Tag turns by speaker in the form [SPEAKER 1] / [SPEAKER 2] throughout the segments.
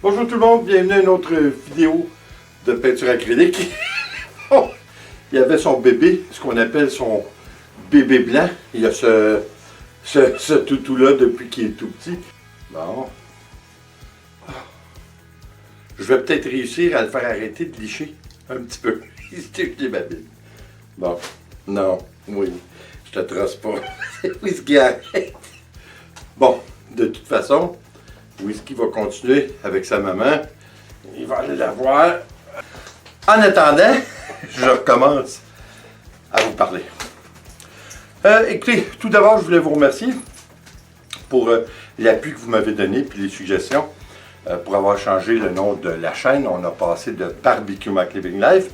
[SPEAKER 1] Bonjour tout le monde, bienvenue à une autre vidéo de peinture acrylique. Oh, il y avait son bébé, ce qu'on appelle son bébé blanc. Il y a ce toutou-là depuis qu'il est tout petit. Bon. Je vais peut-être réussir à le faire arrêter de licher un petit peu. Il se ma bille. Bon. Non. Oui. Je te trosse pas. C'est Whisky arrête. Bon. De toute façon, Whisky va continuer avec sa maman. Il va aller la voir. En attendant, je recommence à vous parler. Écoutez, tout d'abord, je voulais vous remercier pour l'appui que vous m'avez donné et les suggestions pour avoir changé le nom de la chaîne. On a passé de Barbecue Mike Living Life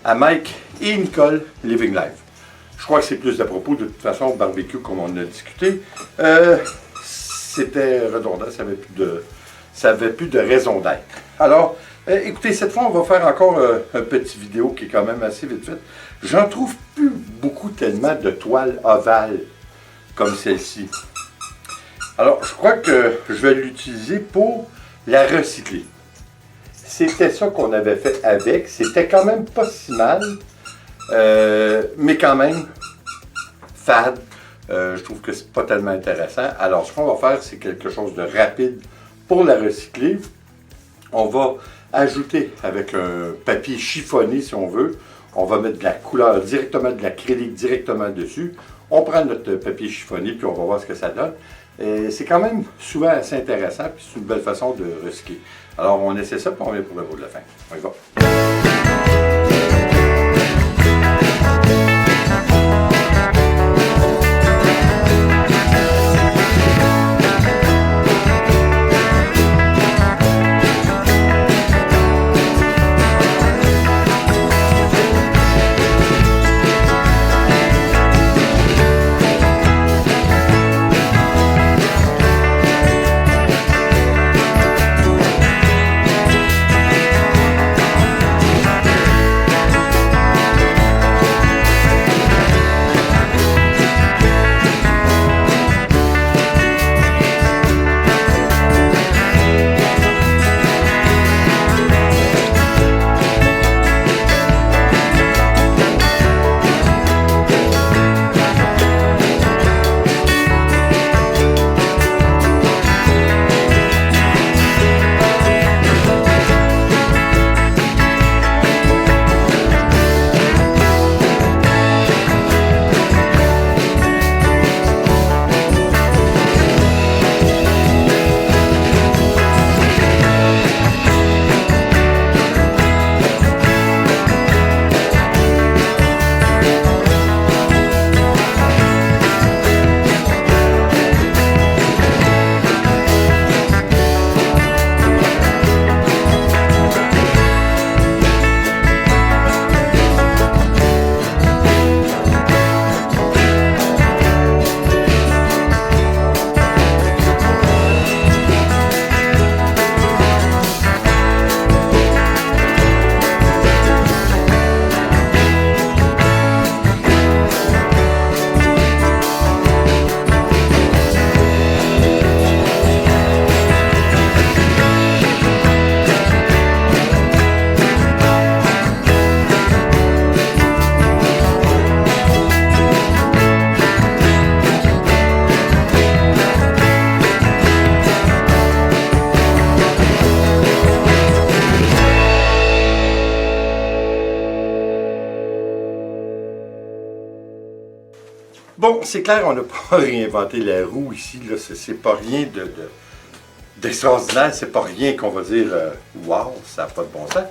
[SPEAKER 1] à Mike et Nicole Living Life. Je crois que c'est plus à propos. De toute façon, barbecue, comme on a discuté, c'était redondant, ça n'avait plus de raison d'être. Alors, écoutez, cette fois, on va faire encore un petit vidéo qui est quand même assez vite faite. J'en trouve plus beaucoup tellement de toiles ovales comme celle-ci. Alors, je crois que je vais l'utiliser pour la recycler. C'était ça qu'on avait fait avec. C'était quand même pas si mal, mais quand même fade. Je trouve que c'est pas tellement intéressant. Alors, ce qu'on va faire, c'est quelque chose de rapide pour la recycler. On va ajouter avec un papier chiffonné, si on veut. On va mettre de la couleur directement, de l'acrylique directement dessus. On prend notre papier chiffonné, puis on va voir ce que ça donne. C'est quand même souvent assez intéressant, puis c'est une belle façon de recycler. Alors, on essaie ça, puis on vient pour le mot de la fin. On y va. Bon, c'est clair, on n'a pas réinventé la roue ici. C'est pas rien d'extraordinaire. C'est pas rien qu'on va dire wow, ça n'a pas de bon sens.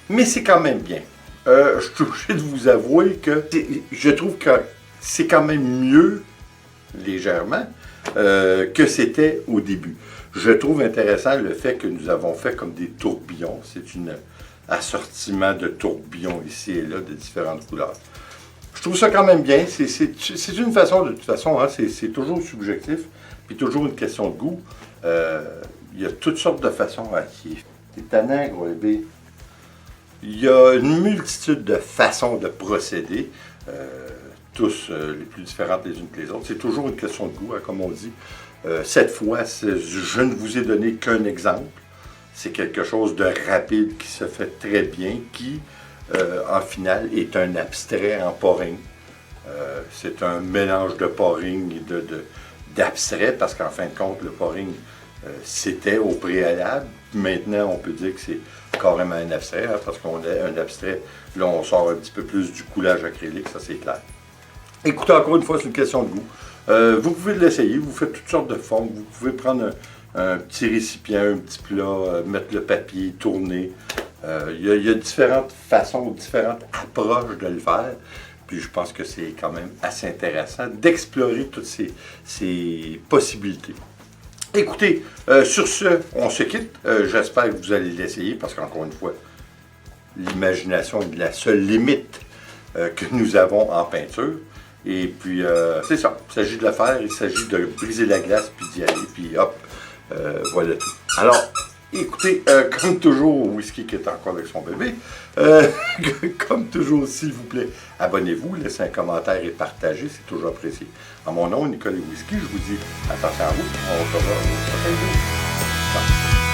[SPEAKER 1] Mais c'est quand même bien. Je suis obligé de vous avouer que je trouve que c'est quand même mieux, légèrement, que c'était au début. Je trouve intéressant le fait que nous avons fait comme des tourbillons. C'est un assortiment de tourbillons ici et là de différentes couleurs. Je trouve ça quand même bien. C'est une façon, de toute façon, hein, c'est toujours subjectif, puis toujours une question de goût. Il y a toutes sortes de façons. C'est tannant, gros bébé. Il y a une multitude de façons de procéder, tous les plus différentes les unes que les autres. C'est toujours une question de goût, hein, comme on dit. Cette fois, je ne vous ai donné qu'un exemple. c'est quelque chose de rapide qui se fait très bien, qui, en finale, est un abstrait en pouring. C'est un mélange de pouring et d'abstrait, parce qu'en fin de compte, le pouring, c'était au préalable. Maintenant, on peut dire que c'est carrément un abstrait, hein, parce qu'on a un abstrait, là, on sort un petit peu plus du coulage acrylique, ça c'est clair. Écoutez, encore une fois, c'est une question de goût. Vous pouvez l'essayer, vous faites toutes sortes de formes. Vous pouvez prendre un petit récipient, un petit plat, mettre le papier, tourner. Il y a différentes façons, différentes approches de le faire. Puis je pense que c'est quand même assez intéressant d'explorer toutes ces possibilités. Écoutez, sur ce, on se quitte. J'espère que vous allez l'essayer parce qu'encore une fois, l'imagination est la seule limite que nous avons en peinture. Et puis, c'est ça. Il s'agit de le faire, il s'agit de briser la glace, puis d'y aller, puis hop, voilà tout. Alors, écoutez, comme toujours, Whisky qui est encore avec son bébé, comme toujours, s'il vous plaît, abonnez-vous, laissez un commentaire et partagez, c'est toujours apprécié. En mon nom, Nicolas Whisky, je vous dis attention à vous, on se revoit au prochain vidéo.